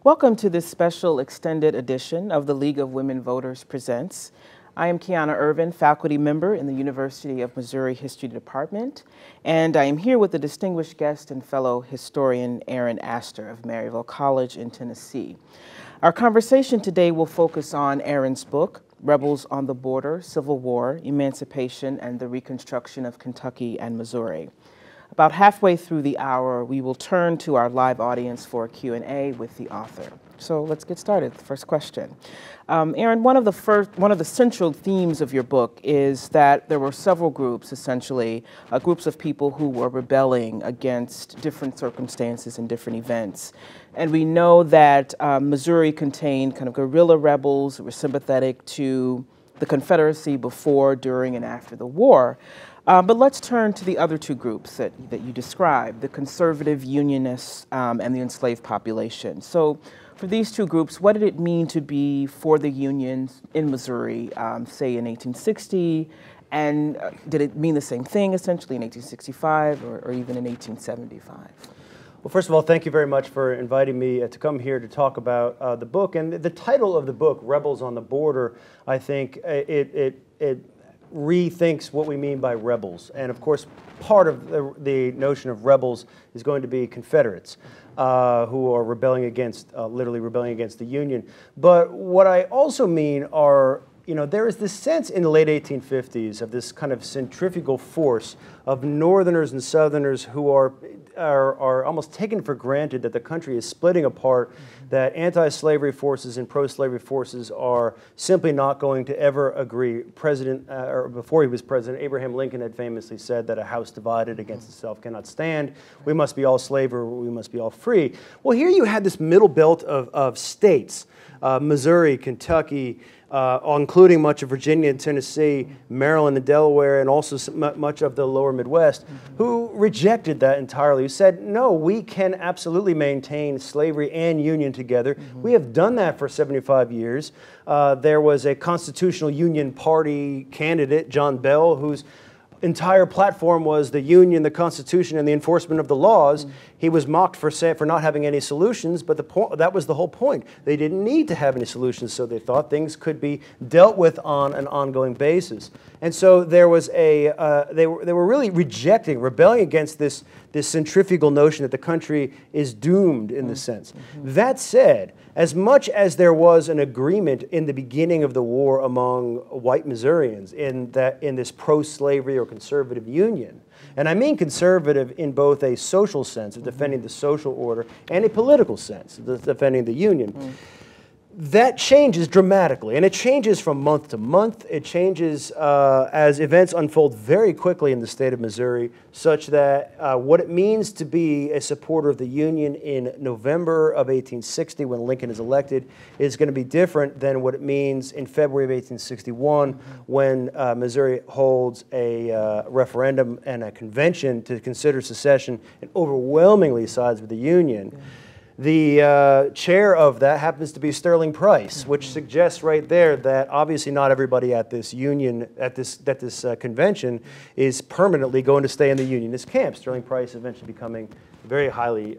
Welcome to this special extended edition of the League of Women Voters Presents. I am Kiana Irvin, faculty member in the University of Missouri History Department, and I am here with the distinguished guest and fellow historian Aaron Astor of Maryville College in Tennessee. Our conversation today will focus on Aaron's book, Rebels on the Border, Civil War, Emancipation, and the Reconstruction of Kentucky and Missouri. About halfway through the hour, we will turn to our live audience for a Q&A with the author. So let's get started. The first question. Aaron, one of the central themes of your book is that there were several groups, essentially, groups of people who were rebelling against different circumstances and different events. And we know that Missouri contained kind of guerrilla rebels who were sympathetic to the Confederacy before, during, and after the war. But let's turn to the other two groups that you described, the conservative Unionists and the enslaved population. So for these two groups, what did it mean to be for the Unions in Missouri, say in 1860? And did it mean the same thing essentially in 1865 or even in 1875? Well, first of all, thank you very much for inviting me to come here to talk about the book. And the title of the book, Rebels on the Border, I think it rethinks what we mean by rebels. And of course, part of the notion of rebels is going to be Confederates who are rebelling against, literally rebelling against the Union. But what I also mean are, there is this sense in the late 1850s of this kind of centrifugal force of Northerners and Southerners who are almost taken for granted that the country is splitting apart, that anti-slavery forces and pro-slavery forces are simply not going to ever agree. Or before he was president, Abraham Lincoln had famously said that a house divided against itself cannot stand. We must be all slave or we must be all free. Well, here you had this middle belt of states, Missouri, Kentucky, including much of Virginia and Tennessee, Maryland and Delaware, and also much of the lower Midwest, who rejected that entirely, who said, no, we can absolutely maintain slavery and union together. We have done that for 75 years. There was a Constitutional Union Party candidate, John Bell, whose entire platform was the Union, the Constitution, and the enforcement of the laws. He was mocked for not having any solutions, but that was the whole point. They didn't need to have any solutions, so they thought things could be dealt with on an ongoing basis. And so there was they were really rebelling against this centrifugal notion that the country is doomed in the sense. That said, as much as there was an agreement in the beginning of the war among white Missourians in this pro-slavery or conservative union, and I mean conservative in both a social sense of defending the social order and a political sense of defending the union, that changes dramatically, and it changes from month to month. It changes as events unfold very quickly in the state of Missouri, such that what it means to be a supporter of the Union in November of 1860 when Lincoln is elected is going to be different than what it means in February of 1861 when Missouri holds a referendum and a convention to consider secession and overwhelmingly sides with the Union. The chair of that happens to be Sterling Price, which suggests right there that obviously not everybody at this union, at this convention, is permanently going to stay in the Unionist camp. Sterling Price eventually becoming a very highly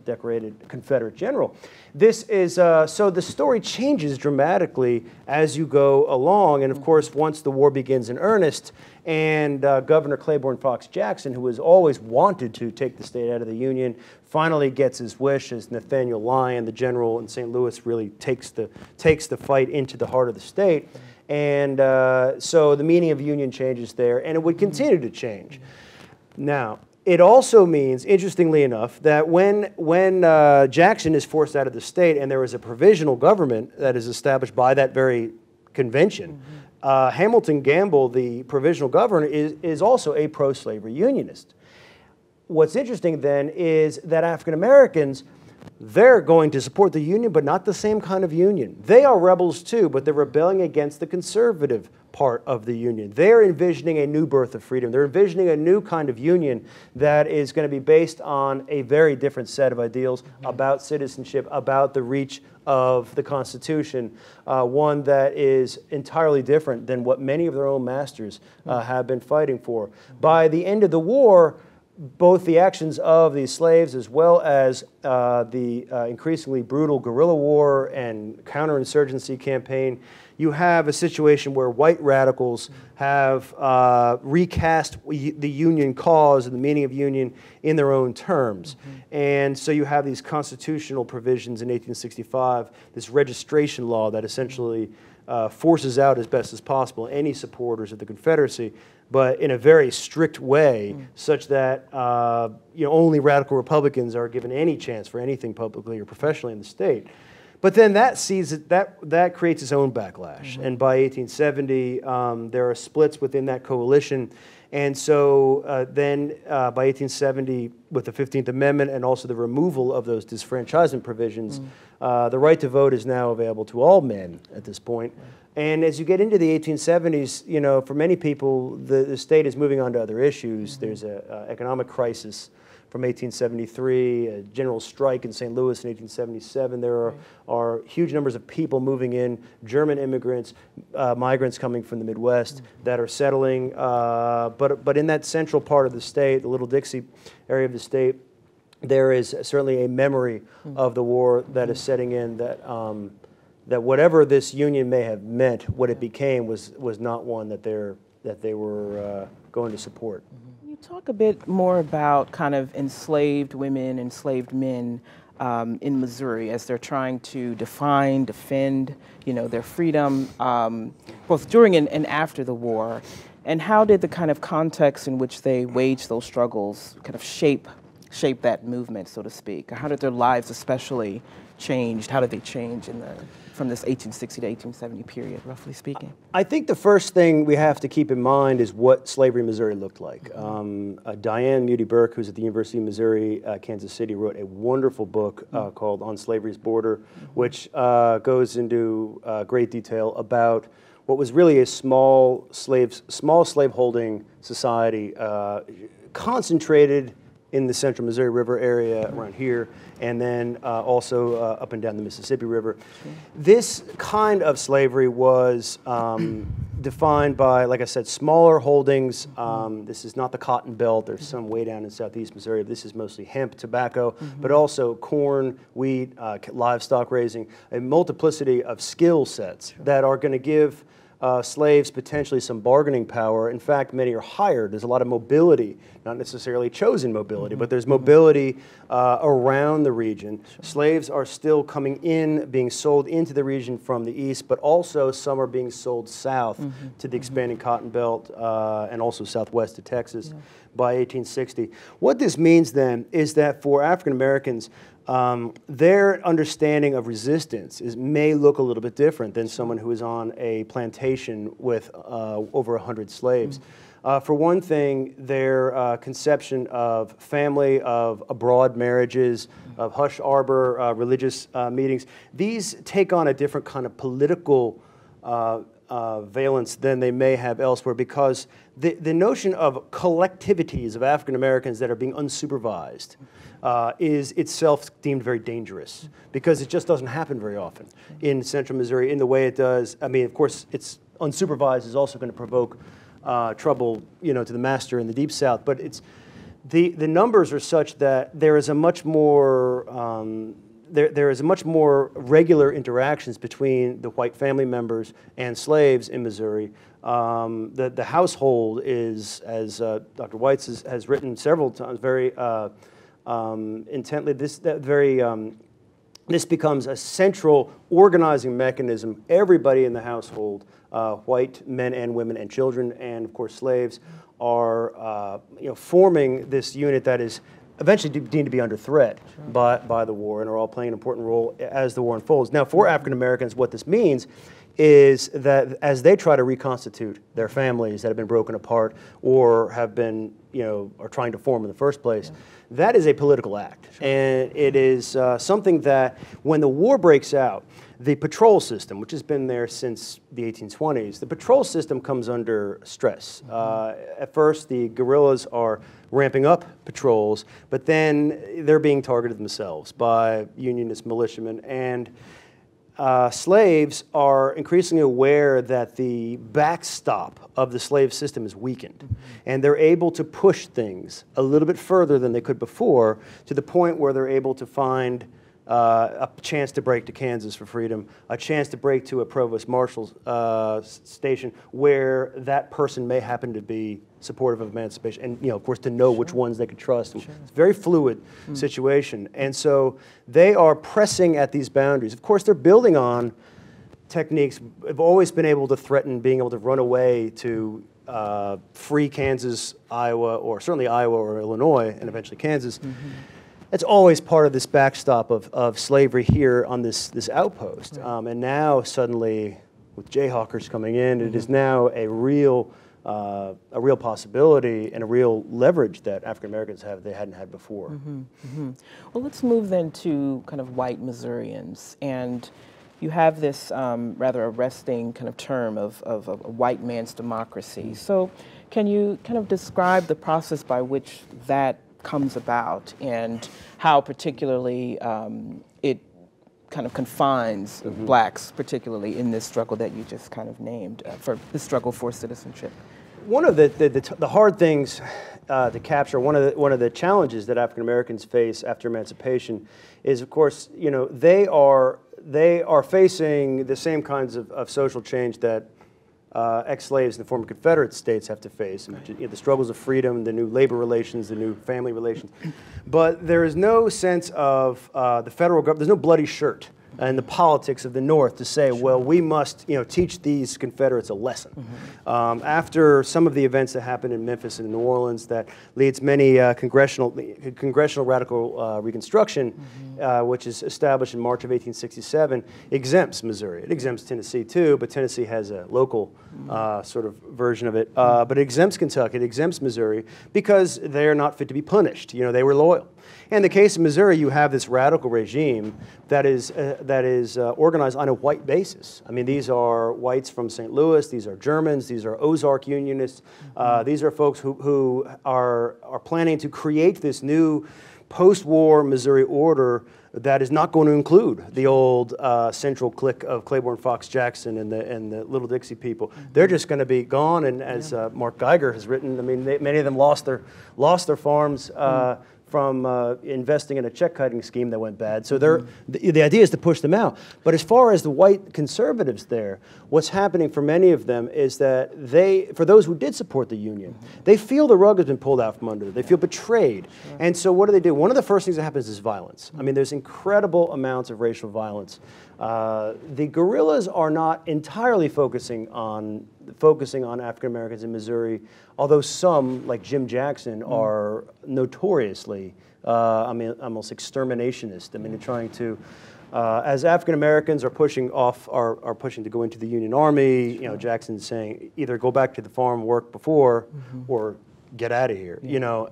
decorated Confederate general. This is so the story changes dramatically as you go along, and of course, once the war begins in earnest, and Governor Claiborne Fox Jackson, who has always wanted to take the state out of the Union, finally gets his wish as Nathaniel Lyon, the general in St. Louis, really takes the fight into the heart of the state. And so the meaning of union changes there, and it would continue to change. Now, it also means, interestingly enough, that when Jackson is forced out of the state and there is a provisional government that is established by that very convention, Hamilton Gamble, the provisional governor, is also a pro-slavery unionist. What's interesting then is that African Americans, they're going to support the Union, but not the same kind of Union. They are rebels too, but they're rebelling against the conservative part of the Union. They're envisioning a new birth of freedom. They're envisioning a new kind of Union that is going to be based on a very different set of ideals about citizenship, about the reach of the Constitution, one that is entirely different than what many of their own masters have been fighting for. By the end of the war, both the actions of these slaves as well as the increasingly brutal guerrilla war and counterinsurgency campaign, you have a situation where white radicals have recast the Union cause and the meaning of Union in their own terms. And so you have these constitutional provisions in 1865, this registration law that essentially forces out as best as possible any supporters of the Confederacy, but in a very strict way, such that only radical Republicans are given any chance for anything publicly or professionally in the state. But then that creates its own backlash, and by 1870, there are splits within that coalition. And so then by 1870, with the 15th Amendment and also the removal of those disfranchisement provisions, the right to vote is now available to all men at this point. And as you get into the 1870s, for many people, the state is moving on to other issues. There's an economic crisis from 1873, a general strike in St. Louis in 1877. There are huge numbers of people moving in, German immigrants, migrants coming from the Midwest that are settling. But in that central part of the state, the Little Dixie area of the state, there is certainly a memory of the war that is setting in, that whatever this union may have meant, what it became was not one that they were going to support. Talk a bit more about kind of enslaved women, enslaved men in Missouri as they're trying to defend, their freedom, both during and after the war. And how did the kind of context in which they waged those struggles kind of shape that movement, so to speak? How did their lives especially change? How did they change from this 1860 to 1870 period, roughly speaking? I think the first thing we have to keep in mind is what slavery in Missouri looked like. Diane Moody Burke, who's at the University of Missouri, Kansas City, wrote a wonderful book called On Slavery's Border, which goes into great detail about what was really a small slaveholding society concentrated in the central Missouri River area around here, and then also up and down the Mississippi River. This kind of slavery was defined by, like I said, smaller holdings. This is not the Cotton Belt. There's some way down in southeast Missouri. This is mostly hemp, tobacco, but also corn, wheat, livestock raising, a multiplicity of skill sets that are going to give slaves potentially some bargaining power. In fact, many are hired. There's a lot of mobility, not necessarily chosen mobility, but there's mobility around the region. Slaves are still coming in, being sold into the region from the east, but also some are being sold south to the expanding Cotton Belt and also southwest to Texas by 1860. What this means then is that for African Americans, their understanding of resistance may look a little bit different than someone who is on a plantation with over 100 slaves. For one thing, their conception of family, of abroad marriages, of hush arbor, religious meetings, these take on a different kind of political valence than they may have elsewhere, because the notion of collectivities of African Americans that are being unsupervised is itself deemed very dangerous, because it just doesn't happen very often in central Missouri in the way it does. I mean, of course, it's unsupervised is also going to provoke trouble, to the master in the Deep South, but it's the numbers are such that there is a much more there is a much more regular interactions between the white family members and slaves in Missouri. The household is, as Dr. Weitz has written several times, very intently, this becomes a central organizing mechanism. Everybody in the household, white men and women and children, and of course slaves, are forming this unit that is eventually deemed to be under threat by the war, and are all playing an important role as the war unfolds. Now, for African Americans, what this means is that as they try to reconstitute their families that have been broken apart or have been, are trying to form in the first place, that is a political act. And it is something that when the war breaks out, the patrol system, which has been there since the 1820s, the patrol system comes under stress. At first, the guerrillas are ramping up patrols, but then they're being targeted themselves by Unionist militiamen. And slaves are increasingly aware that the backstop of the slave system is weakened. And they're able to push things a little bit further than they could before, to the point where they're able to find a chance to break to Kansas for freedom, a chance to break to a provost marshal's station where that person may happen to be supportive of emancipation, and of course, to know which ones they could trust. It's a very fluid situation, and so they are pressing at these boundaries. Of course, they're building on techniques. Have always been able to threaten being able to run away to free Kansas, Iowa, or certainly Iowa or Illinois, and eventually Kansas. It's always part of this backstop of slavery here on this outpost. And now suddenly, with Jayhawkers coming in, it is now a real possibility and a real leverage that African Americans have they hadn't had before. Well, let's move then to kind of white Missourians, and you have this rather arresting kind of term of a white man's democracy. So, can you kind of describe the process by which that comes about, and how particularly it kind of confines blacks, particularly in this struggle that you just kind of named, for the struggle for citizenship? One of the hard things to capture, one of the challenges that African Americans face after emancipation is, of course, they are facing the same kinds of social change that ex-slaves in the former Confederate states have to face, the struggles of freedom, the new labor relations, the new family relations. But there is no sense of the federal government, there's no bloody shirt in the politics of the North to say, well, we must teach these Confederates a lesson. After some of the events that happened in Memphis and New Orleans that leads many congressional radical reconstruction, which is established in March of 1867, exempts Missouri. It exempts Tennessee too, but Tennessee has a local sort of version of it. But it exempts Kentucky, it exempts Missouri, because they are not fit to be punished. They were loyal. In the case of Missouri, you have this radical regime that is organized on a white basis. I mean, these are whites from St. Louis, these are Germans, these are Ozark Unionists, these are folks who are planning to create this new post-war Missouri order that is not going to include the old central clique of Claiborne, Fox, Jackson, and the Little Dixie people. They're just going to be gone, and as Mark Geiger has written, I mean, many of them lost their farms from investing in a check-kiting scheme that went bad. So the idea is to push them out. But as far as the white conservatives there, what's happening for many of them is that for those who did support the Union, they feel the rug has been pulled out from under them. They feel betrayed. And so what do? One of the first things that happens is violence. I mean, there's incredible amounts of racial violence. The guerrillas are not entirely focusing on African Americans in Missouri, although some, like Jim Jackson, are notoriously, almost exterminationist. I mean, they're trying to, as African Americans are pushing to go into the Union Army. Jackson's saying either go back to the farm, work before, or get out of here.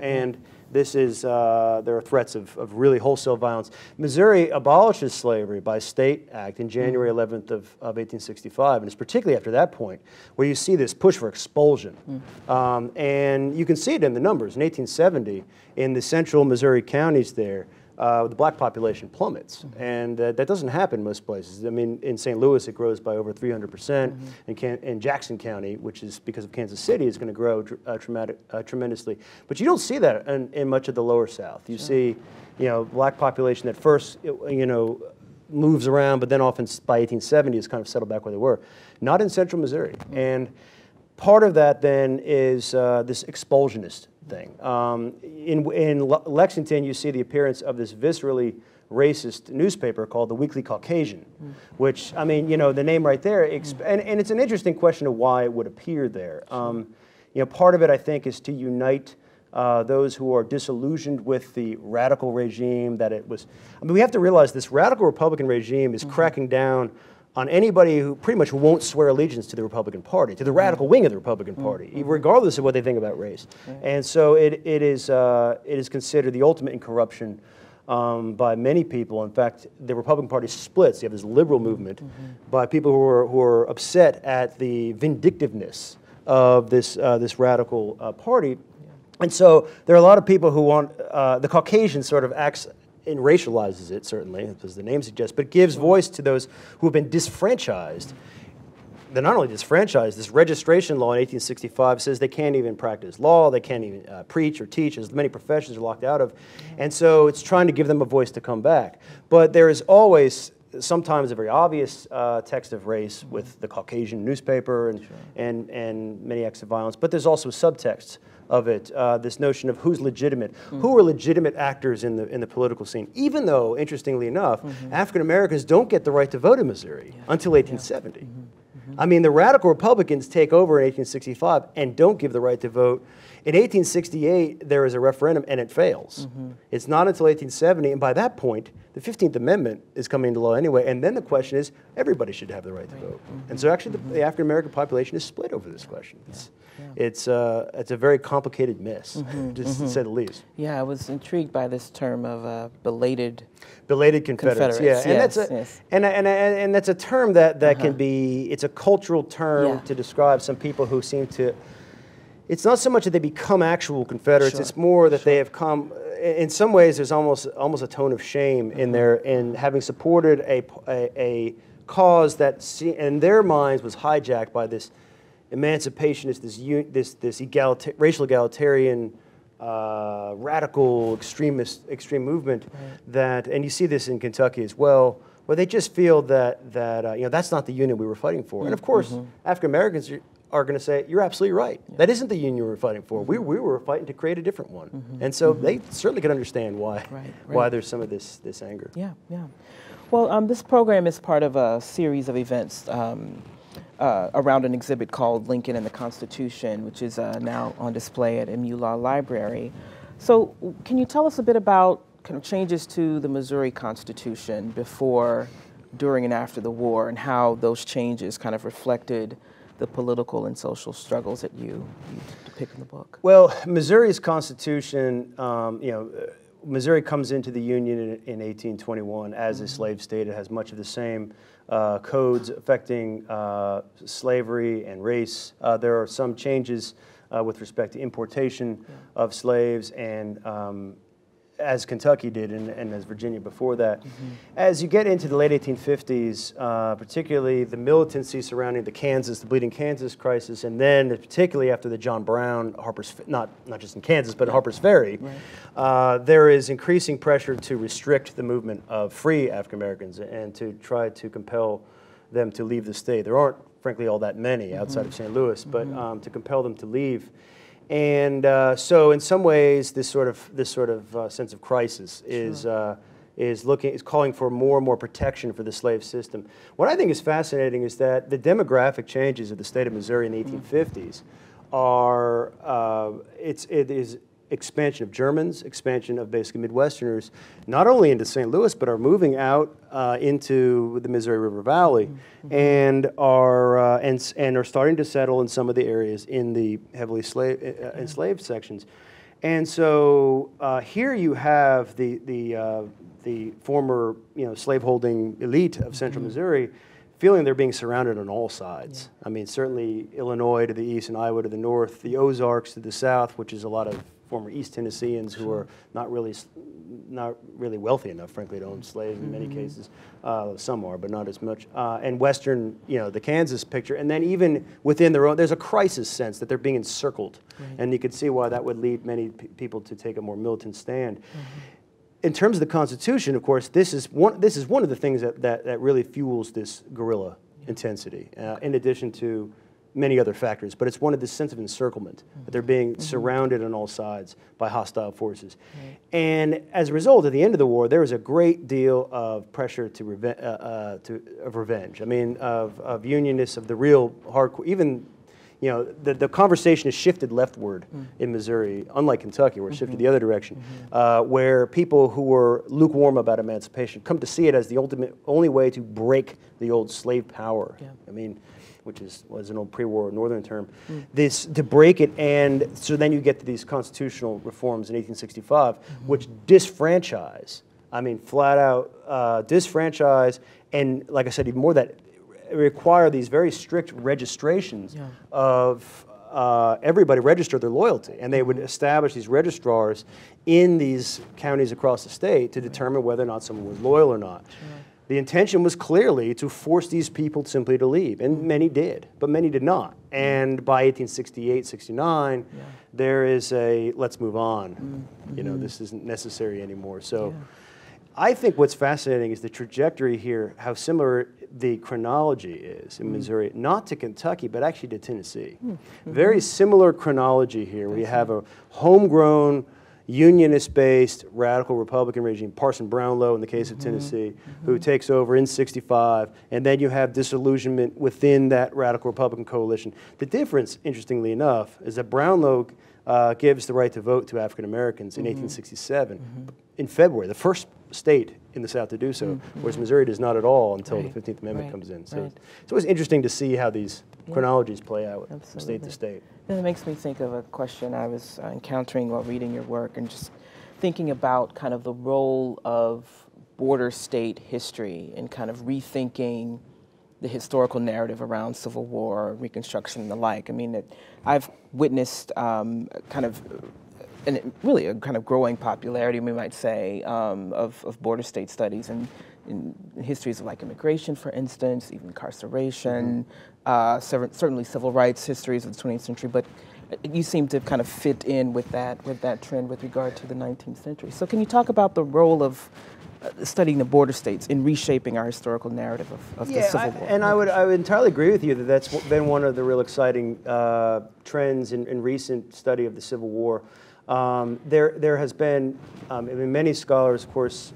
And this is, there are threats of really wholesale violence. Missouri abolishes slavery by state act in January 11th of 1865, and it's particularly after that point where you see this push for expulsion. And you can see it in the numbers. In 1870, in the central Missouri counties there, the black population plummets, and that doesn't happen in most places. I mean, in St. Louis, it grows by over 300%. In Jackson County, which is because of Kansas City, is going to grow tremendously. But you don't see that in much of the lower South. You see, black population that first, moves around, but then often by 1870 is kind of settled back where they were. Not in central Missouri. And part of that then is this expulsionist thing. In Lexington, you see the appearance of this viscerally racist newspaper called the Weekly Caucasian, which, I mean, the name right there, and it's an interesting question of why it would appear there. Part of it, I think, is to unite those who are disillusioned with the radical regime that it was. I mean, we have to realize this radical Republican regime is cracking down on anybody who pretty much won't swear allegiance to the Republican Party, to the radical wing of the Republican Party, regardless of what they think about race. And so it is considered the ultimate in corruption by many people. In fact, the Republican Party splits. You have this liberal movement by people who are upset at the vindictiveness of this radical party. And so there are a lot of people who want, the Caucasian sort of acts and racializes it, certainly, as the name suggests, but gives voice to those who have been disfranchised. They're not only disfranchised, this registration law in 1865 says they can't even practice law, they can't even preach or teach, as many professions are locked out of. And so it's trying to give them a voice to come back. But there is always sometimes a very obvious text of race with the Caucasian newspaper and many acts of violence, but there's also subtext of it, this notion of who's legitimate, who are legitimate actors in the political scene, even though, interestingly enough, African Americans don't get the right to vote in Missouri until 1870. I mean, the radical Republicans take over in 1865 and don't give the right to vote. In 1868, there is a referendum and it fails. It's not until 1870, and by that point, the 15th Amendment is coming into law anyway, and then the question is, everybody should have the right to vote. And so actually the African American population is split over this question. It's a very complicated mess, just to say the least. Yeah, I was intrigued by this term of belated Confederates. Yeah, and that's a term that can be, it's a cultural term to describe some people who seem to, it's not so much that they become actual Confederates, it's more that they have come, in some ways there's almost a tone of shame in having supported a cause that in their minds was hijacked by this emancipationist, this racial egalitarian, radical extreme movement that, and you see this in Kentucky as well, where they just feel that you know, that's not the union we were fighting for. And of course, African Americans are going to say, you're absolutely right. That isn't the union we were fighting for. We were fighting to create a different one. And so they certainly can understand why there's some of this anger. Yeah. Well, this program is part of a series of events around an exhibit called Lincoln and the Constitution, which is now on display at MU Law Library. So can you tell us a bit about kind of changes to the Missouri Constitution before, during, and after the war, and how those changes kind of reflected the political and social struggles that you depict in the book? Well, Missouri's Constitution, you know, Missouri comes into the Union in 1821 as a slave state. It has much of the same codes affecting slavery and race. There are some changes with respect to importation of slaves, and as Kentucky did and as Virginia before that. As you get into the late 1850s, particularly the militancy surrounding the Bleeding Kansas crisis, and then particularly after the John Brown, not just in Kansas, but Harper's Ferry, there is increasing pressure to restrict the movement of free African Americans and to try to compel them to leave the state. There aren't, frankly, all that many outside of St. Louis, but to compel them to leave. And so, in some ways, this sort of sense of crisis is calling for more and more protection for the slave system. What I think is fascinating is that the demographic changes of the state of Missouri in the 1850s are it is expansion of Germans, expansion of basically Midwesterners, not only into St. Louis, but are moving out into the Missouri River Valley, and are starting to settle in some of the areas in the heavily enslaved sections. And so here you have the former slaveholding elite of Central Missouri feeling they're being surrounded on all sides. I mean, certainly Illinois to the east and Iowa to the north, the Ozarks to the south, which is a lot of former East Tennesseans who are not really wealthy enough, frankly, to own slaves in many cases. Some are, but not as much. And Western, the Kansas picture, and then even within their own, there's a crisis sense that they're being encircled, and you could see why that would lead many people to take a more militant stand. In terms of the Constitution, of course, this is one of the things that really fuels this guerrilla intensity, in addition to many other factors, but it's one of this sense of encirclement, that they're being surrounded on all sides by hostile forces. And as a result, at the end of the war, there was a great deal of pressure of revenge. I mean, of unionists, of the real hardcore, even, the conversation has shifted leftward in Missouri, unlike Kentucky, where it shifted the other direction, where people who were lukewarm about emancipation come to see it as the only way to break the old slave power. I mean, which was an old pre-war northern term, to break it, and so then you get to these constitutional reforms in 1865, which disfranchise, I mean, flat out disfranchise, and like I said, even more that require these very strict registrations of everybody register their loyalty, and they would establish these registrars in these counties across the state to determine whether or not someone was loyal or not. Sure. The intention was clearly to force these people simply to leave, and many did, but many did not. And by 1868, 69, there is a let's move on. You know, this isn't necessary anymore. So I think what's fascinating is the trajectory here, how similar the chronology is in Missouri, not to Kentucky, but actually to Tennessee. Very similar chronology here. We have a homegrown, unionist-based radical Republican regime, Parson Brownlow in the case of Tennessee, who takes over in '65, and then you have disillusionment within that radical Republican coalition. The difference, interestingly enough, is that Brownlow gives the right to vote to African Americans in 1867 in February, the first state in the South to do so, whereas Missouri does not at all until the 15th Amendment comes in. So it's always interesting to see how these chronologies play out from state to state. And it makes me think of a question I was encountering while reading your work and just thinking about kind of the role of border state history and kind of rethinking the historical narrative around Civil War, Reconstruction, and the like. I mean, I've witnessed kind of, and really a kind of growing popularity, we might say, of border state studies and in histories of like immigration, for instance, even incarceration, certainly civil rights histories of the 20th century, but you seem to kind of fit in with that trend with regard to the 19th century. So can you talk about the role of studying the border states in reshaping our historical narrative of the Civil War? And I would entirely agree with you that that's been one of the real exciting trends in recent study of the Civil War. There has been, I mean, many scholars, of course,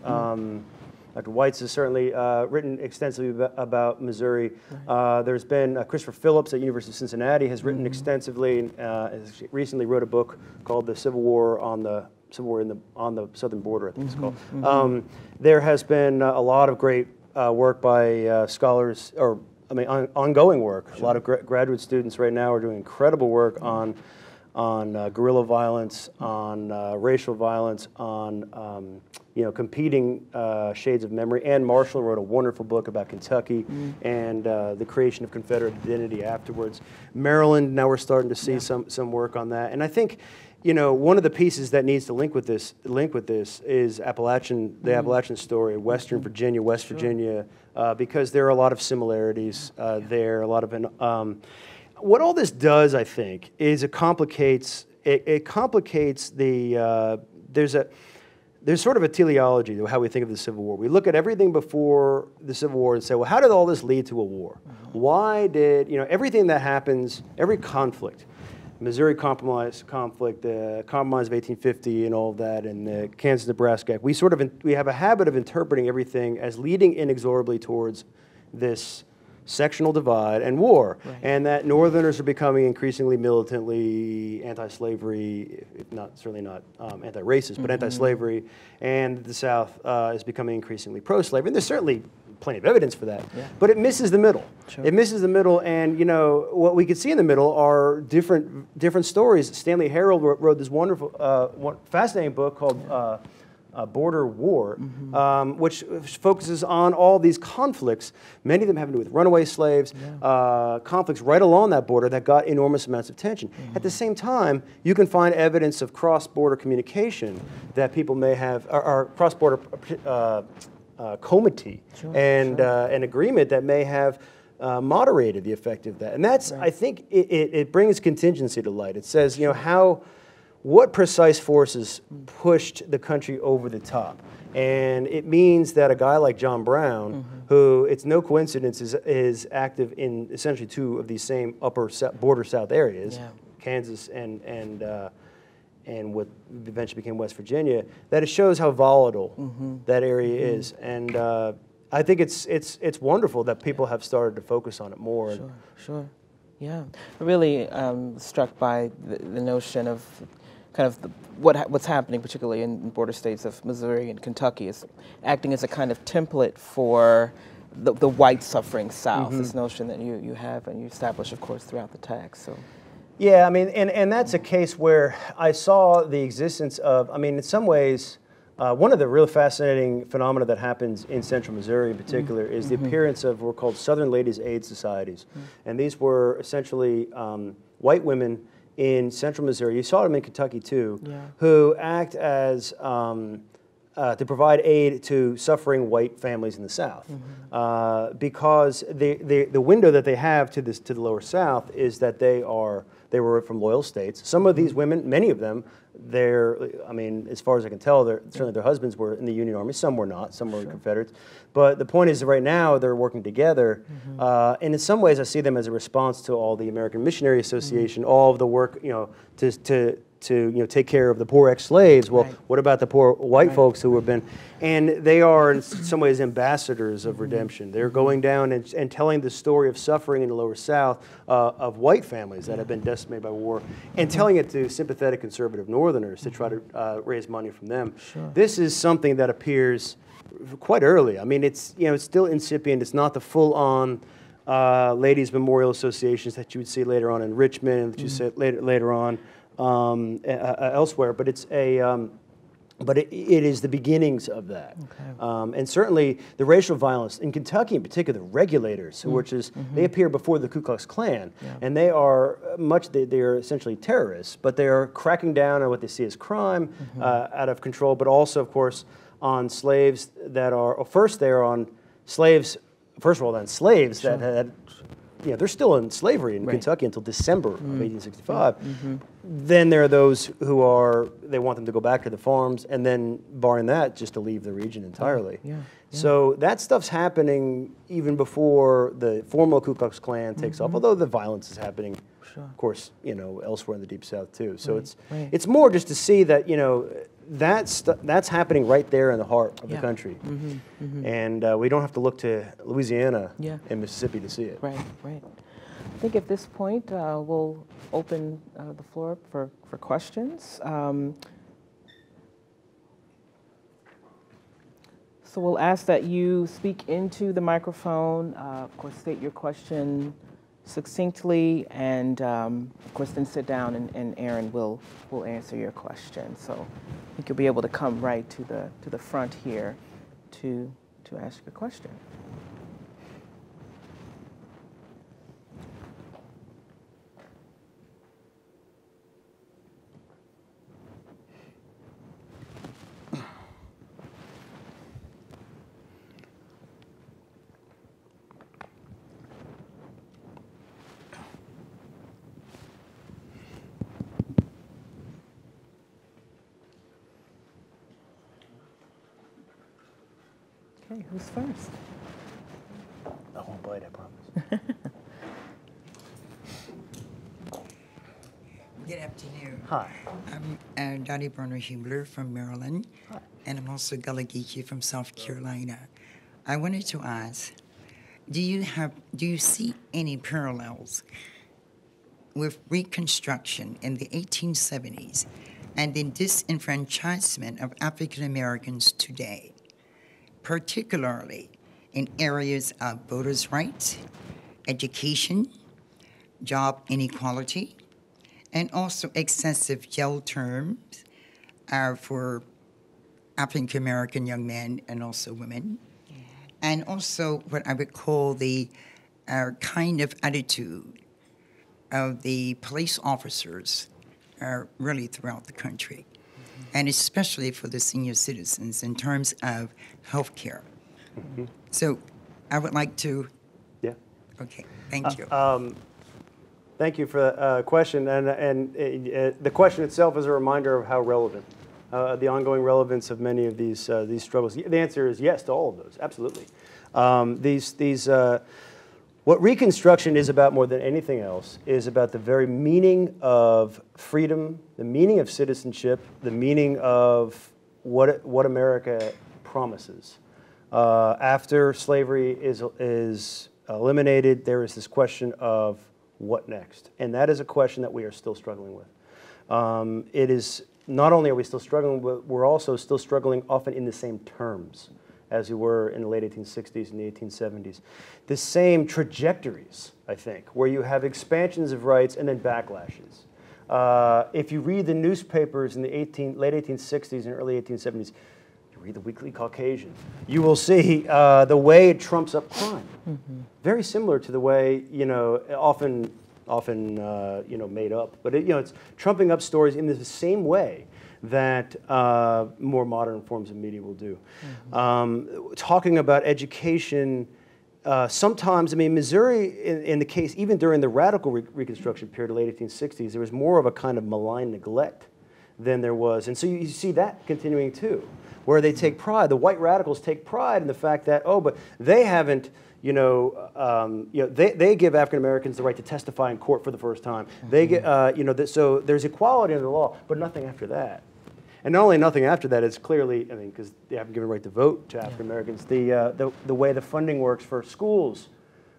Dr. Weitz has certainly written extensively about Missouri. There's been Christopher Phillips at University of Cincinnati has written extensively, and has recently wrote a book called "The Civil War on the Southern Border," I think it's called. There has been a lot of great work by scholars, or I mean, ongoing work. A lot of graduate students right now are doing incredible work on guerrilla violence, on racial violence, on competing shades of memory. Ann Marshall wrote a wonderful book about Kentucky and the creation of Confederate identity afterwards. Maryland, now we're starting to see some work on that. And I think, one of the pieces that needs to link with this is the Appalachian story, Western Virginia, West Virginia, because there are a lot of similarities there, a lot of what all this does, I think, is it complicates the there's sort of a teleology to how we think of the Civil War. We look at everything before the Civil War and say, well, how did all this lead to a war? Why did, everything that happens, every conflict, Missouri Compromise conflict, the Compromise of 1850 and all of that, and the Kansas-Nebraska Act, we have a habit of interpreting everything as leading inexorably towards this sectional divide and war, and that Northerners are becoming increasingly militantly anti-slavery, certainly not anti-racist, but anti-slavery, and the South is becoming increasingly pro-slavery. And there's certainly plenty of evidence for that, but it misses the middle. It misses the middle, and what we could see in the middle are different stories. Stanley Harold wrote this wonderful, fascinating book called Border War, which focuses on all these conflicts, many of them having to do with runaway slaves, conflicts right along that border that got enormous amounts of attention. At the same time, you can find evidence of cross-border communication that people may have, or cross-border comity and an agreement that may have moderated the effect of that. And that's, I think, it brings contingency to light. It says, what precise forces pushed the country over the top? And it means that a guy like John Brown, who it's no coincidence is active in essentially two of these same upper border South areas, Kansas and what eventually became West Virginia, that it shows how volatile that area is. And I think it's wonderful that people have started to focus on it more. Sure. Yeah, really struck by the notion of kind of what's happening, particularly in border states of Missouri and Kentucky, is acting as a kind of template for the white suffering South. This notion that you have and you establish, of course, throughout the text. So, yeah, I mean, and that's a case where I saw the existence of, I mean, in some ways, one of the real fascinating phenomena that happens in central Missouri in particular is the appearance of what were called Southern Ladies' Aid Societies. And these were essentially white women in central Missouri, you saw them in Kentucky too, who act as to provide aid to suffering white families in the South, because the window that they have to the lower South is that they were from loyal states. Some of these women, many of them, I mean, as far as I can tell, certainly their husbands were in the Union Army. Some were not. Some were Confederates. But the point is that right now they're working together, and in some ways I see them as a response to all the American Missionary Association, all of the work, to take care of the poor ex-slaves. Well, what about the poor white folks who have been, and they are in some ways ambassadors of redemption. They're going down and telling the story of suffering in the lower South of white families that have been decimated by war, and telling it to sympathetic conservative Northerners to try to raise money from them. This is something that appears quite early. I mean, it's still incipient. It's not the full-on ladies' memorial associations that you would see later on in Richmond, that you see later on elsewhere, but it's it is the beginnings of that. And certainly the racial violence in Kentucky in particular, the regulators, they appear before the Ku Klux Klan, and they are essentially terrorists, but they are cracking down on what they see as crime out of control, but also, of course, on slaves that are, first they're on slaves, first of all, on slaves that had, they're still in slavery in Kentucky until December of 1865. Then there are those who they want them to go back to the farms, and then, barring that, just to leave the region entirely. So that stuff's happening even before the formal Ku Klux Klan takes off, although the violence is happening, of course, elsewhere in the Deep South too. So it's more just to see that, that's happening right there in the heart of the country. And we don't have to look to Louisiana and Mississippi to see it. Right. I think at this point, we'll open the floor for questions. So we'll ask that you speak into the microphone, of course, state your question succinctly, and of course then sit down and Aaron will answer your question. So I think you'll be able to come right to the front here to ask your question. Okay, who's first? I won't bite, I promise. Good afternoon. Hi. I'm Dottie Berner-Himmler from Maryland. Hi. And I'm also Gullah Geechee from South Carolina. I wanted to ask, do you see any parallels with Reconstruction in the 1870s and the disenfranchisement of African Americans today, particularly in areas of voters' rights, education, job inequality, and also excessive jail terms for African American young men and also women, and also what I would call the kind of attitude of the police officers really throughout the country, and especially for the senior citizens in terms of health care. So I would like to... Yeah. Okay, thank you. Thank you for the question, and the question itself is a reminder of how relevant, the ongoing relevance of many of these struggles. The answer is yes to all of those, absolutely. What Reconstruction is about more than anything else is about the very meaning of freedom, the meaning of citizenship, the meaning of what America promises. After slavery is eliminated, there is this question of what next? And that is a question that we are still struggling with. It is, not only are we still struggling, but we're also still struggling often in the same terms as we were in the late 1860s and the 1870s. The same trajectories, I think, where you have expansions of rights and then backlashes. If you read the newspapers in the late 1860s and early 1870s, read the Weekly Caucasian, you will see the way it trumps up crime. Very similar to the way, often often you know, made up. But you know, it's trumping up stories in the same way that more modern forms of media will do. Talking about education, sometimes, I mean, Missouri, in the case, even during the radical Reconstruction period, the late 1860s, there was more of a kind of malign neglect than there was. And so you see that continuing too, where they take pride. The white radicals take pride in the fact that, oh, but they haven't, they give African Americans the right to testify in court for the first time. They get, so there's equality under the law, but nothing after that. And not only nothing after that, it's clearly, I mean, because they haven't given the right to vote to African Americans. The way the funding works for schools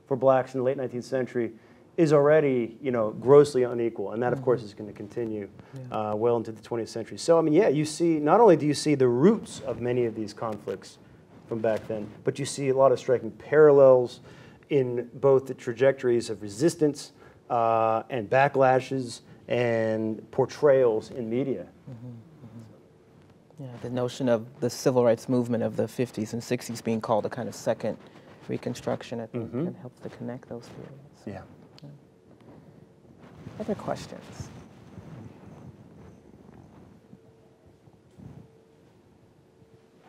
for blacks in the late 19th century is already, you know, grossly unequal, and that, of course, is going to continue well into the 20th century. So, I mean, yeah, you see, not only do you see the roots of many of these conflicts from back then, but you see a lot of striking parallels in both the trajectories of resistance and backlashes and portrayals in media. Yeah, the notion of the civil rights movement of the 50s and 60s being called a kind of second Reconstruction, I think, and helps to connect those periods. Yeah. Other questions?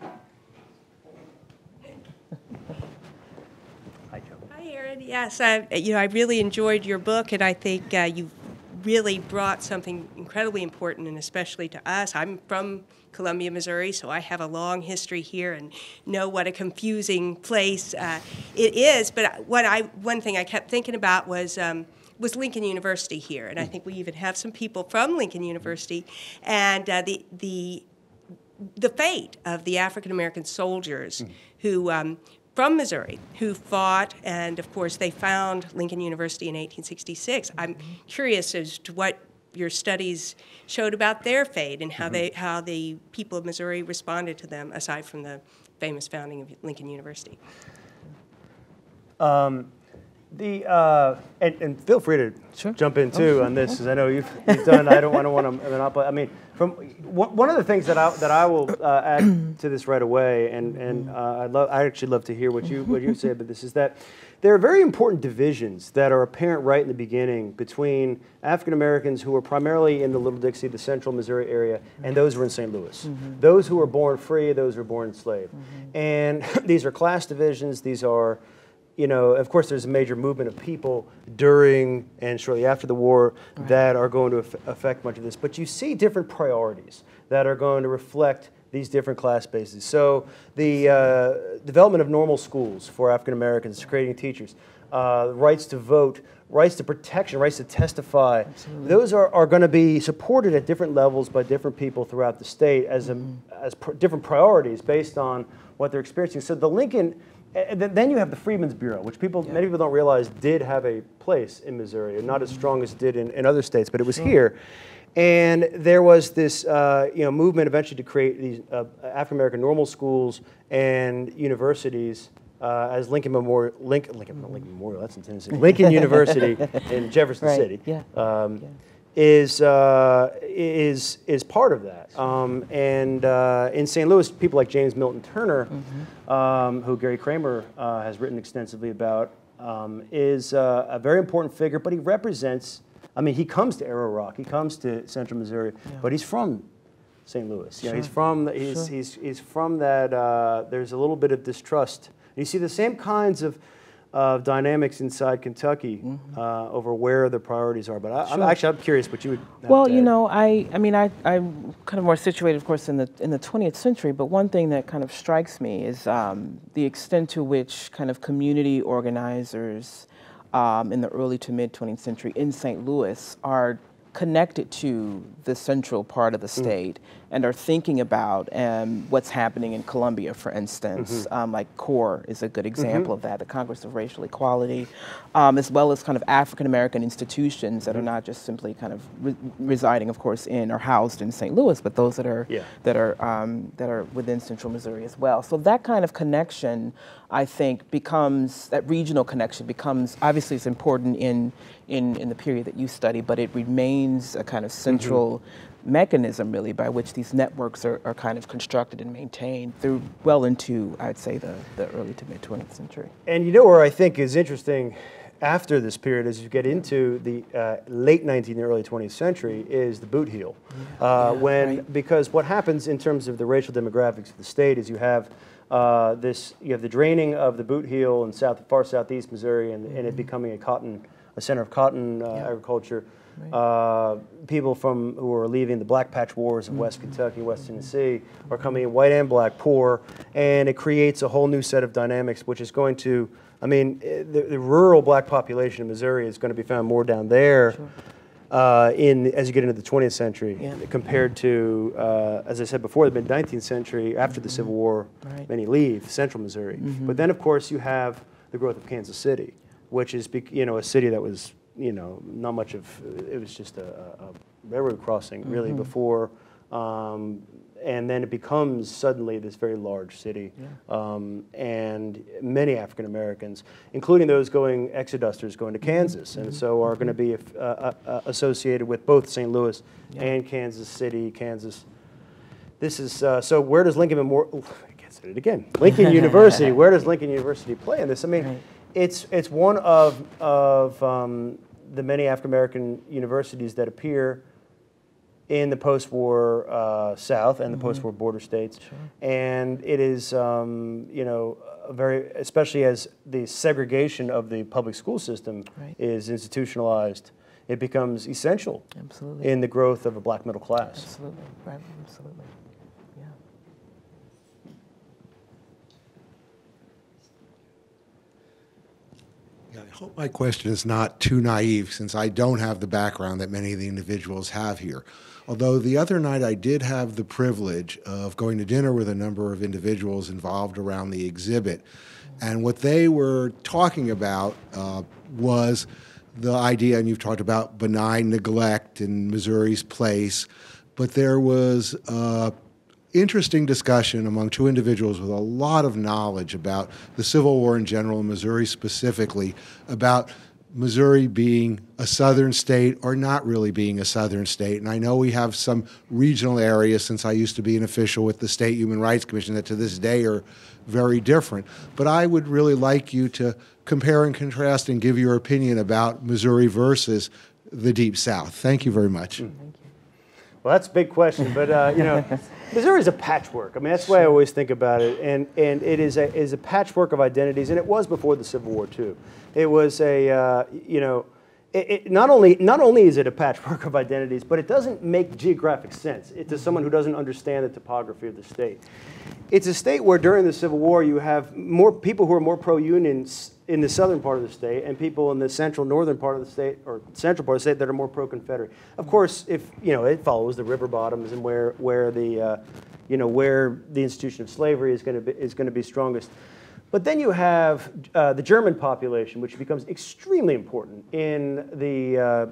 Hi, Joe. Hi, Aaron. Yes, I really enjoyed your book, and I think you've really brought something incredibly important, and especially to us. I'm from Columbia, Missouri, so I have a long history here and know what a confusing place it is. But one thing I kept thinking about was Lincoln University here, and I think we even have some people from Lincoln University, and the fate of the African American soldiers who from Missouri who fought, and of course they found Lincoln University in 1866. I'm curious as to what your studies showed about their fate and how the people of Missouri responded to them, aside from the famous founding of Lincoln University. And feel free to jump in too on this, because I know you've done. I don't want to monopolize. I mean, from one of the things that I will add to this right away, and I actually love to hear what you say about this, is that there are very important divisions that are apparent right in the beginning between African Americans who were primarily in the Little Dixie, the central Missouri area, and those who were in St. Louis. Those who were born free, those who were born enslaved. And these are class divisions. These are, you know, of course, there's a major movement of people during and shortly after the war that are going to affect much of this. But you see different priorities that are going to reflect these different class bases. So the development of normal schools for African Americans, creating teachers, rights to vote, rights to protection, rights to testify, those are going to be supported at different levels by different people throughout the state as different priorities based on what they're experiencing. So the Lincoln. And then you have the Freedmen's Bureau, which many people don't realize did have a place in Missouri, and not as strong as it did in other states, but it was here. And there was this movement eventually to create these African American normal schools and universities as Lincoln Memorial, that's in Tennessee. Lincoln University in Jefferson City. Is part of that. In St. Louis, people like James Milton Turner, who Gary Kramer has written extensively about, is a very important figure, but he represents, I mean, he comes to Arrow Rock, he comes to central Missouri, but he's from St. Louis. You know, he's from that, there's a little bit of distrust. And you see the same kinds of dynamics inside Kentucky over where the priorities are. But I'm curious what you would have Well, to you add. know, I'm kind of more situated, of course, in the 20th century, but one thing that kind of strikes me is the extent to which kind of community organizers in the early to mid 20th century in St. Louis are connected to the central part of the state and are thinking about what's happening in Columbia, for instance. Like CORE is a good example of that, the Congress of Racial Equality, as well as kind of African American institutions that are not just simply kind of residing, of course, in or housed in St. Louis, but those that are that are within Central Missouri as well. So that kind of connection, I think, becomes, that regional connection becomes, obviously it's important in the period that you study, but it remains a kind of central mechanism, really, by which these networks are kind of constructed and maintained through well into, I'd say, the early to mid 20th century. And you know where I think is interesting, after this period, as you get into the late 19th, early 20th century, is the boot heel. Because what happens in terms of the racial demographics of the state is you have the draining of the boot heel in far southeast Missouri, and it becoming a center of cotton agriculture. People who are leaving the Black Patch Wars of West Kentucky, West Tennessee, are coming in, white and black, poor, and it creates a whole new set of dynamics, which is going to, I mean, the rural black population of Missouri is going to be found more down there as you get into the 20th century compared to, as I said before, the mid-19th century, after the Civil War, many leave central Missouri. But then, of course, you have the growth of Kansas City, which is, a city that was, not much of, it was just a railroad crossing, really, before, and then it becomes suddenly this very large city, and many African Americans, including those exodusters going to Kansas, and so are going to be associated with both St. Louis and Kansas City, Kansas. This is, so where does Lincoln Memorial, I can't say it again, Lincoln University, where does Lincoln University play in this? I mean, it's one of the many African American universities that appear in the post-war South and the post-war border states, and it is especially as the segregation of the public school system is institutionalized, it becomes essential in the growth of a black middle class. Absolutely, right, absolutely. I hope my question is not too naive, since I don't have the background that many of the individuals have here. Although the other night I did have the privilege of going to dinner with a number of individuals involved around the exhibit. And what they were talking about was the idea, and you've talked about benign neglect in Missouri's place, but there was interesting discussion among two individuals with a lot of knowledge about the Civil War in general, and Missouri specifically, about Missouri being a southern state or not really being a southern state. And I know we have some regional areas, since I used to be an official with the State Human Rights Commission, that to this day are very different. But I would really like you to compare and contrast and give your opinion about Missouri versus the Deep South. Thank you very much. Thank you. Well, that's a big question, but Missouri is a patchwork. I mean, that's the way I always think about it, and it is a patchwork of identities, and it was before the Civil War too. It was a not only is it a patchwork of identities, but it doesn't make geographic sense to someone who doesn't understand the topography of the state. It's a state where during the Civil War you have more people who are more pro-union in the southern part of the state, and people in the central northern part of the state, or central part of the state, that are more pro-Confederate. Of course, if it follows the river bottoms and where the institution of slavery is going to be strongest. But then you have the German population, which becomes extremely important in the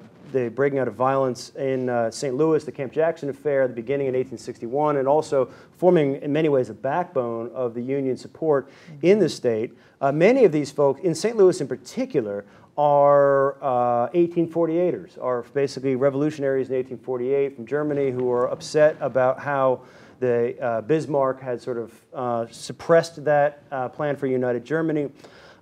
breaking out of violence in St. Louis, the Camp Jackson affair, the beginning in 1861, and also forming in many ways a backbone of the Union support in the state. Many of these folks, in St. Louis in particular, are 1848ers, are basically revolutionaries in 1848 from Germany who are upset about how the Bismarck had sort of suppressed that plan for united Germany.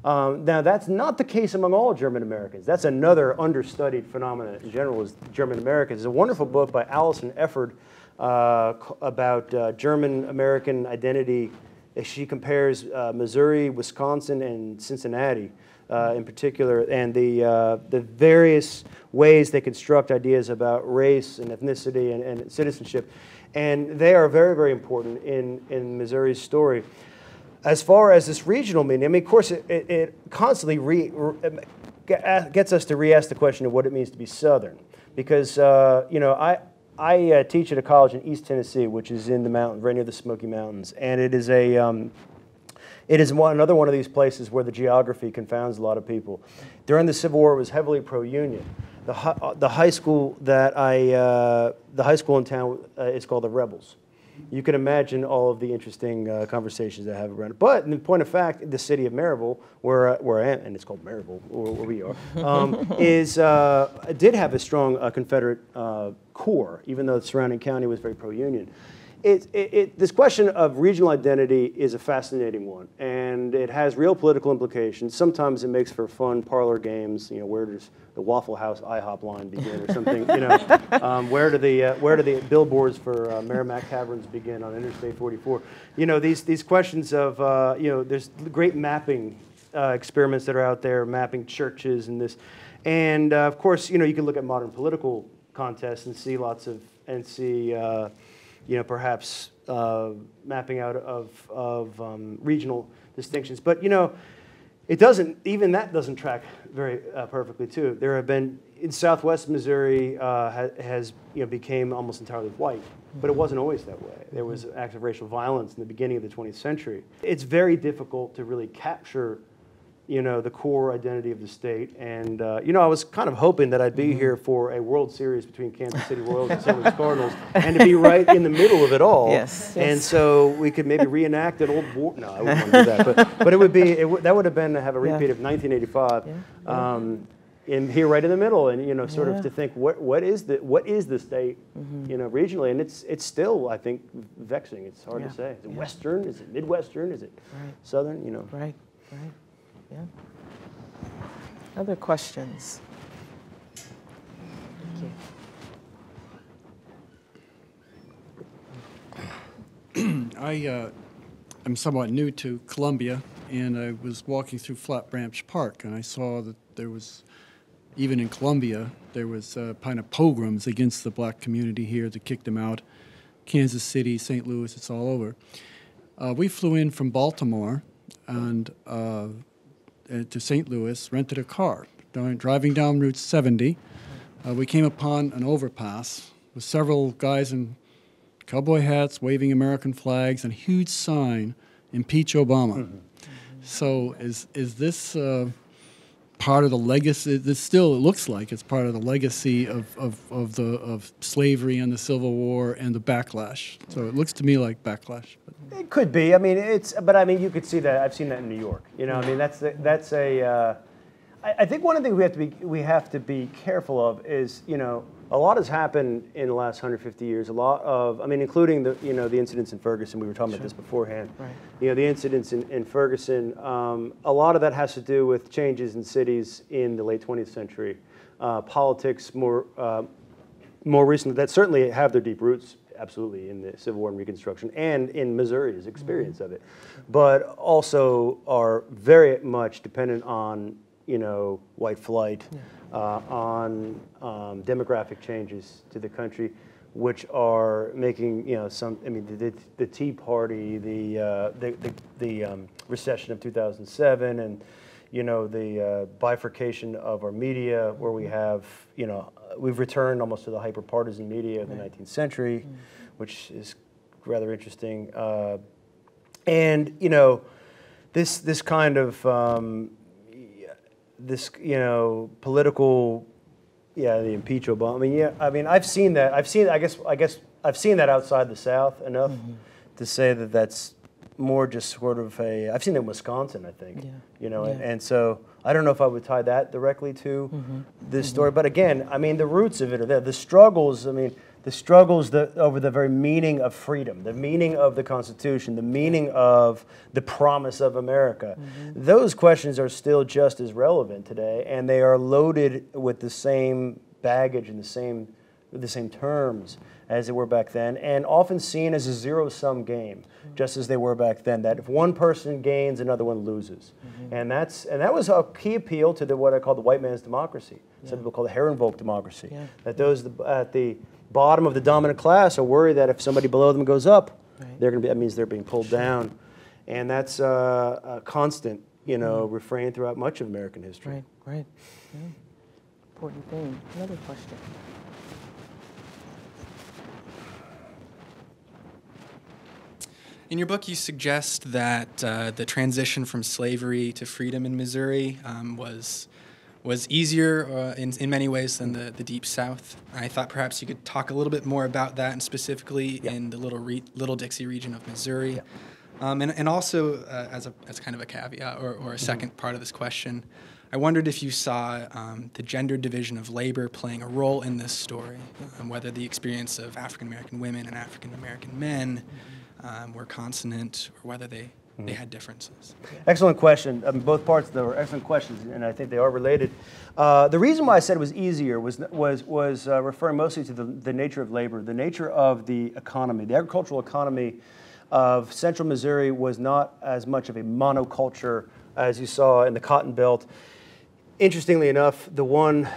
Now, that's not the case among all German Americans. That's another understudied phenomenon in general, is German Americans. There's a wonderful book by Allison Efford about German American identity. She compares Missouri, Wisconsin, and Cincinnati in particular, and the various ways they construct ideas about race and ethnicity and citizenship. And they are very, very important in Missouri's story. As far as this regional meaning, I mean, of course, it constantly gets us to re-ask the question of what it means to be Southern. Because, I teach at a college in East Tennessee, which is in the mountains, right near the Smoky Mountains. And it is another one of these places where the geography confounds a lot of people. During the Civil War, it was heavily pro-Union. The high school in town is called the Rebels. You can imagine all of the interesting conversations that have around it. But in point of fact, the city of Maryville, where I am, and it's called Maryville, where we are, did have a strong Confederate core, even though the surrounding county was very pro-Union. this question of regional identity is a fascinating one, and it has real political implications. Sometimes it makes for fun parlor games. You know, where does the Waffle House IHOP line begin, or something? You know, where do the billboards for Merrimack Caverns begin on Interstate 44? You know, these questions of you know, there's great mapping experiments that are out there, mapping churches and this, and of course, you know, you can look at modern political contests and see you know, perhaps mapping out of regional distinctions. But, you know, even that doesn't track very perfectly, too. There have been, in Southwest Missouri has, you know, became almost entirely white, but it wasn't always that way. There was acts of racial violence in the beginning of the 20th century. It's very difficult to really capture, you know, the core identity of the state. And, you know, I was kind of hoping that I'd be here for a World Series between Kansas City Royals and St. Louis Cardinals, and to be right in the middle of it all. Yes. And so we could maybe reenact an old war. No, I wouldn't want to do that. But it would be, that would have been to have a repeat of 1985. And here right in the middle, and, you know, sort of to think what is the state, you know, regionally, and it's still, I think, vexing. It's hard to say. Is it Western? Is it Midwestern? Is it Southern? You know. Right. Yeah. Other questions? Thank you. I'm somewhat new to Columbia, and I was walking through Flat Branch Park, and I saw that there was, even in Columbia, there was kind of pogroms against the black community here to kick them out. Kansas City, St. Louis, it's all over. We flew in from Baltimore and to St. Louis, rented a car. Driving down Route 70, we came upon an overpass with several guys in cowboy hats waving American flags and a huge sign, Impeach Obama. So is this part of the legacy? This still, it looks like it's part of the legacy of slavery and the Civil War and the backlash. So it looks to me like backlash. It could be. I mean, but I mean, you could see that. I've seen that in New York. You know, I mean, I think one of the things we have to be careful of is, you know, a lot has happened in the last 150 years. A lot of, I mean, including the incidents in Ferguson. We were talking about this beforehand. Right. You know, the incidents in Ferguson. A lot of that has to do with changes in cities in the late 20th century. Politics more recently that certainly have their deep roots. Absolutely, in the Civil War and Reconstruction, and in Missouri's experience of it, but also are very much dependent on, you know, white flight, on demographic changes to the country, which are making, you know, some. I mean, the Tea Party, the recession of 2007, and, you know, the bifurcation of our media, where we have, you know, we've returned almost to the hyper-partisan media of the 19th century, which is rather interesting. And, you know, this kind of this, you know, political, the impeach Obama. I mean, I've seen that. I guess I've seen that outside the South enough to say that that's more just sort of I've seen it in Wisconsin, I think. You know, and so I don't know if I would tie that directly to this story. But again, I mean, the roots of it are there. The struggles, I mean, over the very meaning of freedom, the meaning of the Constitution, the meaning of the promise of America. Those questions are still just as relevant today, and they are loaded with the same baggage and the same terms as they were back then, and often seen as a zero-sum game, just as they were back then, that if one person gains, another one loses. And that was a key appeal to what I call the white man's democracy. Some people call it Herrenvolk democracy, that those at the bottom of the dominant class are worried that if somebody below them goes up, that means they're being pulled down. And that's a constant, you know, refrain throughout much of American history. Right. Yeah. Important thing. Another question. In your book, you suggest that the transition from slavery to freedom in Missouri was easier in many ways than the Deep South. I thought perhaps you could talk a little bit more about that, and specifically in the Little Dixie region of Missouri. And also, as kind of a caveat or a second part of this question, I wondered if you saw the gender division of labor playing a role in this story, whether the experience of African American women and African American men were consonant, or whether they had differences. Excellent question. Both parts of them are excellent questions, and I think they are related. The reason why I said it was easier was referring mostly to the nature of labor, the nature of the economy. The agricultural economy of central Missouri was not as much of a monoculture as you saw in the Cotton Belt. Interestingly enough, the one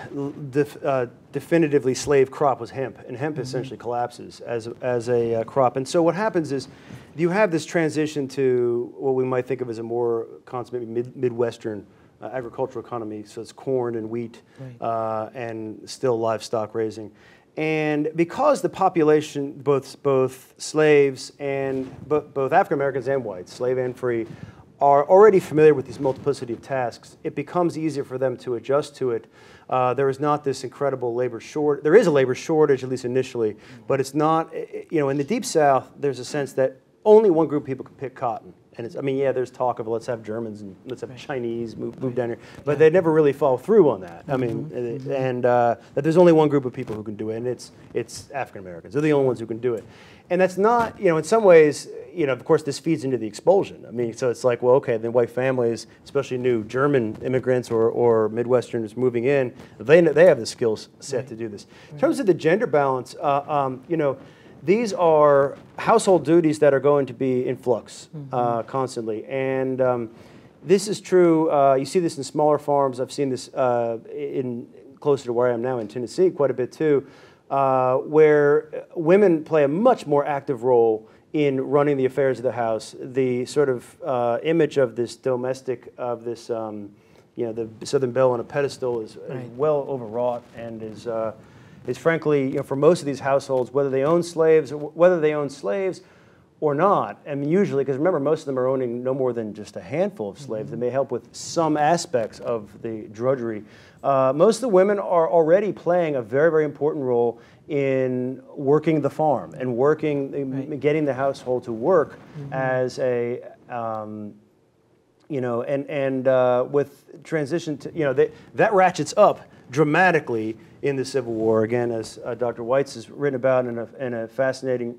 definitively slave crop was hemp, and hemp essentially collapses as a crop. And so what happens is you have this transition to what we might think of as a more consummate Midwestern agricultural economy. So it's corn and wheat, right, and still livestock raising. And because the population, both slaves and both African Americans and whites, slave and free, are already familiar with this multiplicity of tasks, it becomes easier for them to adjust to it. There is not this incredible labor shortage. There is a labor shortage, at least initially, but it's not, in the Deep South, there's a sense that only one group of people can pick cotton. And it's, yeah, there's talk of let's have Germans and let's have Chinese move down here, but they never really follow through on that. That there's only one group of people who can do it, and it's African Americans. They're the only ones who can do it. And that's not, in some ways, of course, this feeds into the expulsion. So it's like, well, okay, then white families, especially new German immigrants or Midwesterners moving in, they have the skills set to do this. In terms of the gender balance, these are household duties that are going to be in flux constantly. And this is true, you see this in smaller farms. I've seen this closer to where I am now in Tennessee quite a bit too, where women play a much more active role in running the affairs of the house. The sort of image of this domestic, of this, the Southern Belle on a pedestal is well overwrought and is frankly, for most of these households, whether they own slaves or not, usually, because remember, most of them are owning no more than just a handful of slaves. They may help with some aspects of the drudgery. Most of the women are already playing a very, very important role in working the farm and getting the household to work as a, with transition to, that ratchets up dramatically in the Civil War. Again, as Dr. Weitz has written about in a fascinating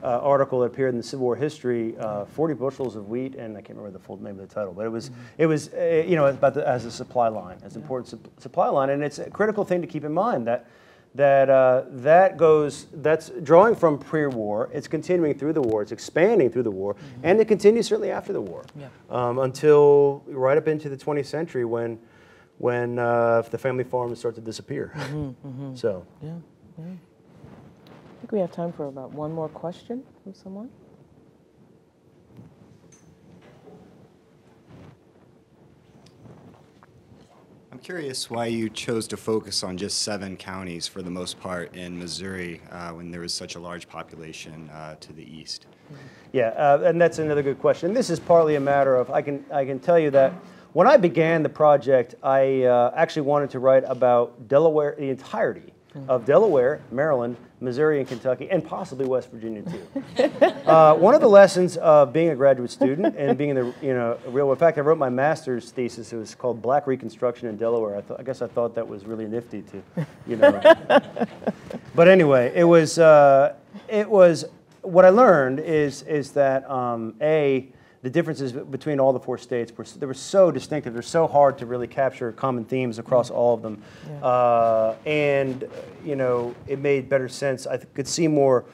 article that appeared in the Civil War history, 40 bushels of wheat, and I can't remember the full name of the title, but it was about as a supply line, as an important supply line, and it's a critical thing to keep in mind that's drawing from pre-war, it's continuing through the war, it's expanding through the war, and it continues certainly after the war, until right up into the 20th century when the family farms start to disappear. So. Yeah. I think we have time for about one more question from someone. I'm curious why you chose to focus on just 7 counties for the most part in Missouri when there was such a large population to the east. Yeah, and that's another good question. This is partly a matter of, I can tell you that when I began the project, I actually wanted to write about Delaware, the entirety of Delaware, Maryland, Missouri, and Kentucky, and possibly West Virginia too. One of the lessons of being a graduate student and being in the in fact, I wrote my master's thesis. It was called Black Reconstruction in Delaware. I guess I thought that was really nifty to, But anyway, it was what I learned is that the differences between all the 4 states were so distinctive. They're so hard to really capture common themes across all of them. And it made better sense. I could see more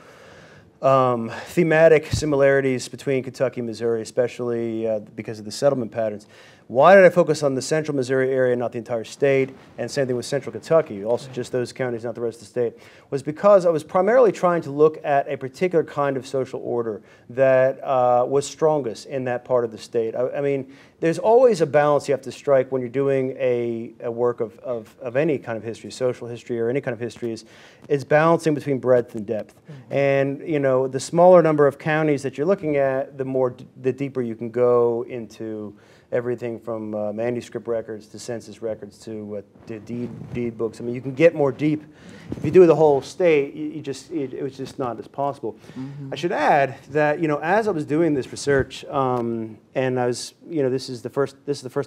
thematic similarities between Kentucky and Missouri, especially because of the settlement patterns. Why did I focus on the central Missouri area, not the entire state? And same thing with central Kentucky, also just those counties, not the rest of the state, was because I was primarily trying to look at a particular kind of social order that was strongest in that part of the state. I mean, there's always a balance you have to strike when you're doing a work of any kind of history, social history or any kind of history, is balancing between breadth and depth. And the smaller number of counties that you're looking at, the deeper you can go into everything from manuscript records to census records to deed books. I mean, you can get more deep. If you do the whole state, it was just not as possible. I should add that, as I was doing this research, and I was, this is the first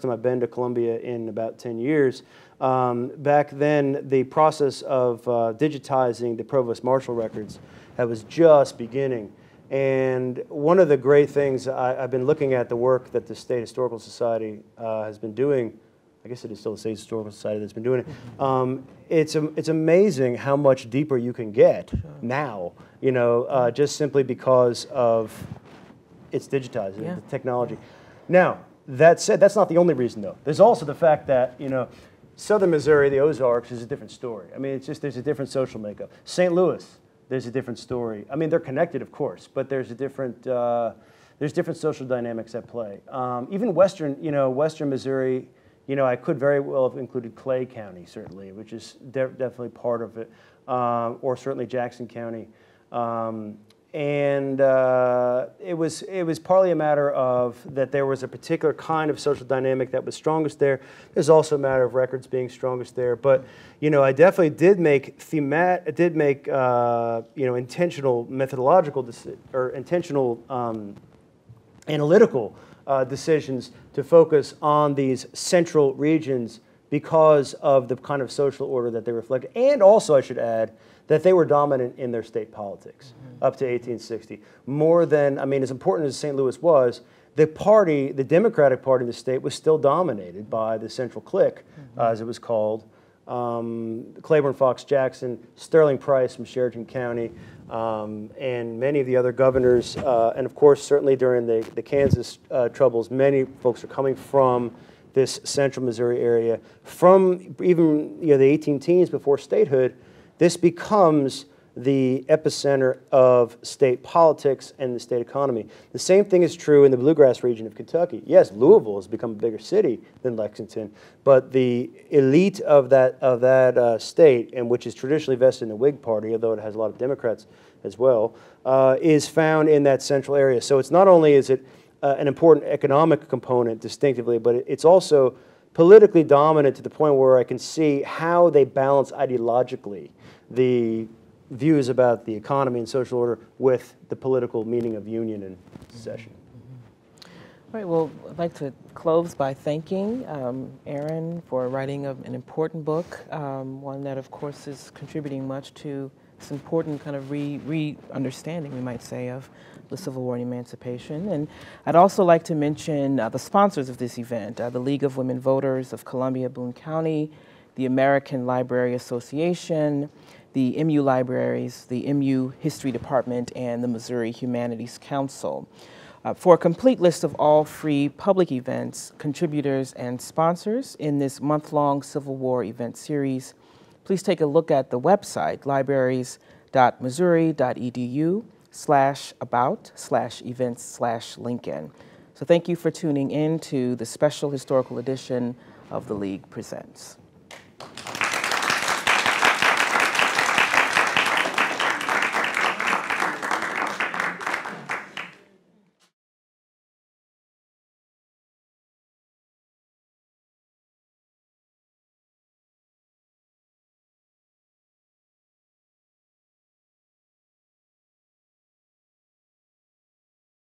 time I've been to Columbia in about 10 years. Back then, the process of digitizing the Provost Marshal records was just beginning. And one of the great things, I've been looking at the work that the State Historical Society has been doing. I guess it is still the State Historical Society that's been doing it. It's amazing how much deeper you can get now, just simply because of it's digitized, the technology. Now, that said, that's not the only reason, though. There's also the fact that, Southern Missouri, the Ozarks, is a different story. I mean, it's just there's a different social makeup. St. Louis, there's a different story. I mean, they're connected, of course, but there's different social dynamics at play. Even Western Missouri, I could very well have included Clay County, certainly, which is definitely part of it, or certainly Jackson County. It was partly a matter of that there was a particular kind of social dynamic that was strongest there. There's also a matter of records being strongest there. But I definitely did make intentional methodological or intentional analytical decisions to focus on these central regions because of the kind of social order that they reflected, and also I should add that they were dominant in their state politics up to 1860. More than, as important as St. Louis was, the Democratic Party in the state was still dominated by the Central Clique, as it was called. Claiborne Fox Jackson, Sterling Price from Sheridan County, and many of the other governors, and of course, certainly during the Kansas troubles, many folks are coming from this central Missouri area. From even the 18 teens before statehood, this becomes the epicenter of state politics and the state economy. The same thing is true in the bluegrass region of Kentucky. Yes, Louisville has become a bigger city than Lexington, but the elite of that state, and which is traditionally vested in the Whig Party, although it has a lot of Democrats as well, is found in that central area. So it's not only is it an important economic component distinctively, but it's also politically dominant to the point where I can see how they balance ideologically the views about the economy and social order with the political meaning of union and secession. All right, well, I'd like to close by thanking Aaron for writing an important book, one that, of course, is contributing much to this important kind of re-understanding, we might say, of the Civil War and emancipation. And I'd also like to mention the sponsors of this event, the League of Women Voters of Columbia, Boone County, the American Library Association, the MU Libraries, the MU History Department, and the Missouri Humanities Council. For a complete list of all free public events, contributors, and sponsors in this month-long Civil War event series, please take a look at the website, libraries.missouri.edu/about/events/Lincoln. So thank you for tuning in to the special historical edition of The League Presents.